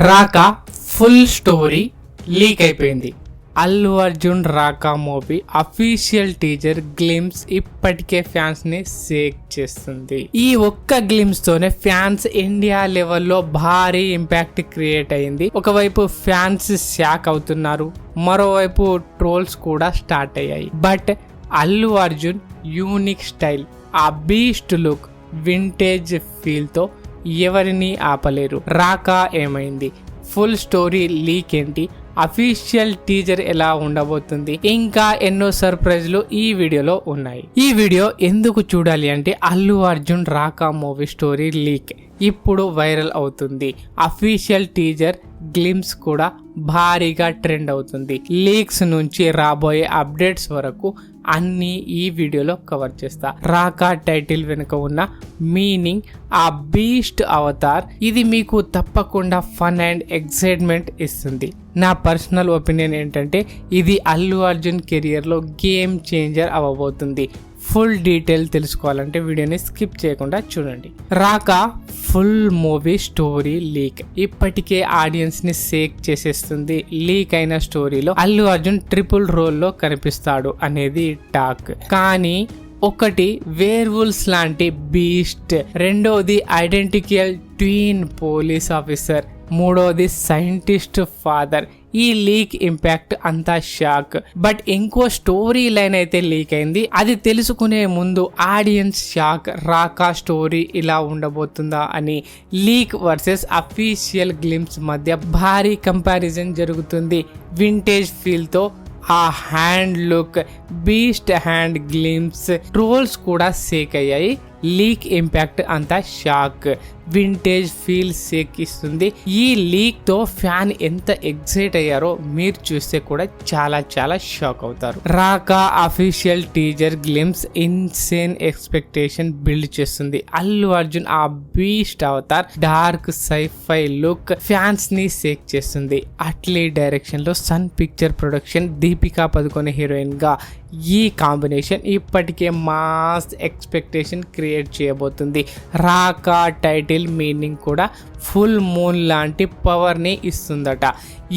రాకా full story leak అయిపోయింది. అల్లు అర్జున్ రాకా movie official teaser glimpse ఇప్పటికే fans ని షేక్ చేస్తుంది. ఈ ఒక్క గ్లిమ్స్ తోనే ఫ్యాన్స్ ఇండియా లెవెల్లో భారీ ఇంపాక్ట్ క్రియేట్ అయింది. ఒకవైపు ఫ్యాన్స్ షాక్ అవుతున్నారు, మరోవైపు ట్రోల్స్ కూడా స్టార్ట్ అయ్యాయి. But Allu Arjun unique style, ఆ బీస్ట్ లుక్, వింటేజ్ ఫీల్ తో ఎవరిని ఆపలేరు. రాకా ఏమైంది, ఫుల్ స్టోరీ లీక్ ఏంటి, అఫీషియల్ టీజర్ ఎలా ఉండబోతుంది, ఇంకా ఎన్నో సర్ప్రైజ్లు ఈ వీడియోలో ఉన్నాయి. ఈ వీడియో ఎందుకు చూడాలి అంటే అల్లు అర్జున్ రాకా మూవీ స్టోరీ లీక్ ఇప్పుడు వైరల్ అవుతుంది. అఫీషియల్ టీజర్ గ్లిమ్స్ కూడా భారీగా ట్రెండ్ అవుతుంది. లీక్స్ నుంచి రాబోయే అప్డేట్స్ వరకు అన్ని ఈ వీడియోలో కవర్ చేస్తా. రాకా టైటిల్ వెనుక ఉన్న మీనింగ్, ఆ బీస్ట్ అవతార్, ఇది మీకు తప్పకుండా ఫన్ అండ్ ఎక్సైట్మెంట్ ఇస్తుంది. నా పర్సనల్ ఒపీనియన్ ఏంటంటే ఇది అల్లు అర్జున్ కెరియర్లో గేమ్ చేంజర్ అవ్వబోతుంది. ఫుల్ డీటెయిల్ తెలుసుకోవాలంటే వీడియోని స్కిప్ చేయకుండా చూడండి. రాకా ఫుల్ మూవీ స్టోరీ లీక్ ఇప్పటికే ఆడియన్స్ ని షేక్ చేసేస్తుంది. లీక్ అయిన స్టోరీలో అల్లు అర్జున్ ట్రిపుల్ రోల్ లో కనిపిస్తాడు అనేది టాక్. కానీ ఒకటి వేర్వుల్స్ లాంటి బీస్ట్, రెండోది ఐడెంటికల్ ట్విన్ పోలీస్ ఆఫీసర్, మూడోది సైంటిస్ట్ ఫాదర్. ఈ లీక్ ఇంపాక్ట్ అంతా షాక్. బట్ ఇంకో స్టోరీ లైన్ అయితే లీక్ అయింది. అది తెలుసుకునే ముందు ఆడియన్స్ షాక్. రాకా స్టోరీ ఇలా ఉండబోతుందా అని. లీక్ వర్సెస్ అఫీషియల్ గ్లిమ్స్ మధ్య భారీ కంపారిజన్ జరుగుతుంది. వింటేజ్ ఫీల్ తో ఆ hand look, beast hand glimpse, trolls కూడా షేక్ అయ్యాయి. లీక్ ఇంపాక్ట్ అంతా షాక్, వింటేజ్ ఫీల్ షేక్ ఇస్తుంది. ఈ లీక్ తో ఫ్యాన్ ఎంత ఎక్సైట్ అయ్యారో మీరు చూస్తే కూడా చాలా చాలా షాక్ అవుతారు. Raka official teaser glimpse insane expectation build చేస్తుంది. అల్లు అర్జున్ ఆ బీస్ట్ అవతార్, డార్క్ సైఫై లుక్ ఫ్యాన్స్ ని షేక్ చేస్తుంది. అట్లీ డైరెక్షన్ లో Sun Picture production, Deepika Padukone heroine గా ఈ కాంబినేషన్ ఇప్పటికే మాస్ ఎక్స్పెక్టేషన్ క్రియేట్ చేయబోతుంది. రాకా టైటిల్ మీనింగ్ కూడా ఫుల్ మూన్ లాంటి పవర్ ని ఇస్తుందట.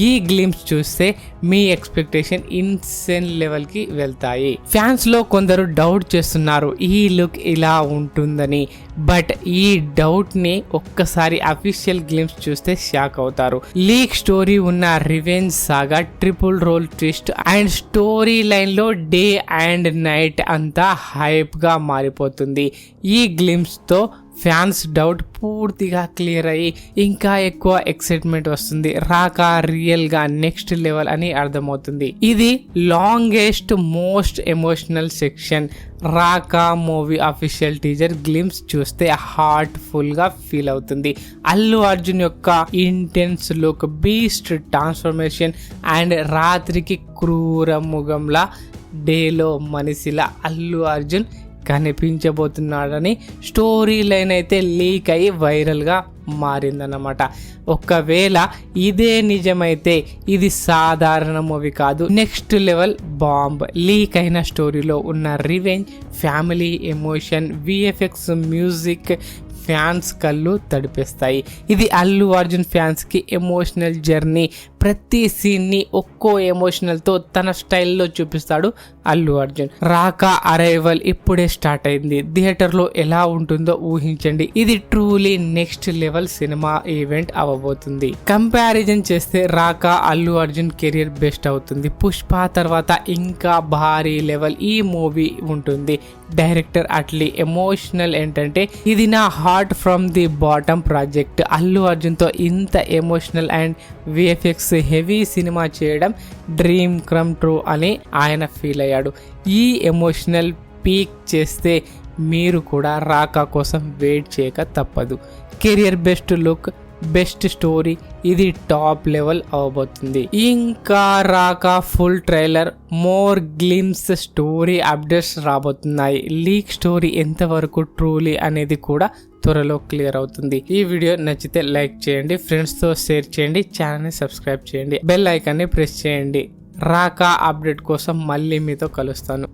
ఈ గ్లిమ్స్ చూస్తే మీ ఎక్స్పెక్టేషన్ ఇన్సేన్ లెవెల్ కి వెళ్తాయి. ఫ్యాన్స్ లో కొందరు డౌట్ చేస్తున్నారు ఈ లుక్ ఇలా ఉంటుందని. బట్ ఈ డౌట్ ని ఒక్కసారి అఫీషియల్ గ్లిమ్స్ చూస్తే షాక్ అవుతారు. లీక్ స్టోరీ ఉన్న revenge saga, triple role twist and story line లో డే అండ్ నైట్ అంతా హైప్ గా మారిపోతుంది. ఈ గ్లిమ్స్ తో ఫ్యాన్స్ డౌట్ పూర్తిగా క్లియర్ అయ్యి ఇంకా ఎక్కువ ఎక్సైట్మెంట్ వస్తుంది. రాకా రియల్ గా నెక్స్ట్ లెవెల్ అని అర్థమవుతుంది. ఇది లాంగెస్ట్ మోస్ట్ ఎమోషనల్ సెక్షన్. రాకా మూవీ అఫీషియల్ టీజర్ గ్లిమ్స్ చూస్తే హార్ట్ ఫుల్ గా ఫీల్ అవుతుంది. అల్లు అర్జున్ యొక్క intense look, beast transformation and రాత్రికి క్రూర ముఖంలా, డేలో మనిషిలా అల్లు అర్జున్ కనిపించబోతున్నాడని స్టోరీ లైన్ అయితే లీక్ అయ్యి వైరల్ గా మారిందన్నమాట. ఒకవేళ ఇదే నిజమైతే ఇది సాధారణ మూవీ కాదు, నెక్స్ట్ లెవెల్ బాంబ్. లీక్ అయిన స్టోరీలో ఉన్న revenge, family emotion, VFX, music fans కళ్ళు తడిపేస్తాయి. ఇది అల్లు అర్జున్ ఫ్యాన్స్ కి ఎమోషనల్ జర్నీ. ప్రతి సీన్ ని ఒక్కో ఎమోషనల్ తో తన స్టైల్లో చూపిస్తాడు అల్లు అర్జున్. రాకా అరైవల్ ఇప్పుడే స్టార్ట్ అయింది. థియేటర్ లో ఎలా ఉంటుందో ఊహించండి. ఇది truly next level cinema event అవ్వబోతుంది. కంపారిజన్ చేస్తే రాకా అల్లు అర్జున్ కెరియర్ బెస్ట్ అవుతుంది. పుష్ప తర్వాత ఇంకా భారీ లెవెల్ ఈ మూవీ ఉంటుంది. డైరెక్టర్ అట్లీ ఎమోషనల్ ఏంటంటే ఇది నా heart from the bottom project. Allu Arjun తో ఇంత emotional and VFX heavy cinema చేయడం డ్రీమ్ కమ్ ట్రూ అని ఆయన ఫీల్ అయ్యాడు. ఈ ఎమోషనల్ పీక్ చేస్తే మీరు కూడా రాకా కోసం వెయిట్ చేయక తప్పదు. Career best look, best story, ఇది టాప్ లెవెల్ అవబోతుంది. ఇంకా Raka full trailer, more glimpse, story updates రాబోతున్నాయి. లీక్ స్టోరీ ఎంతవరకు ట్రూలీ అనేది కూడా త్వరలో క్లియర్ అవుతుంది. ఈ వీడియో నచ్చితే లైక్ చేయండి, ఫ్రెండ్స్ తో షేర్ చేయండి, ఛానల్ ని సబ్స్క్రైబ్ చేయండి, బెల్ ఐకాన్ ని ప్రెస్ చేయండి. రాకా అప్డేట్ కోసం మళ్ళీ మీతో కలుస్తాను.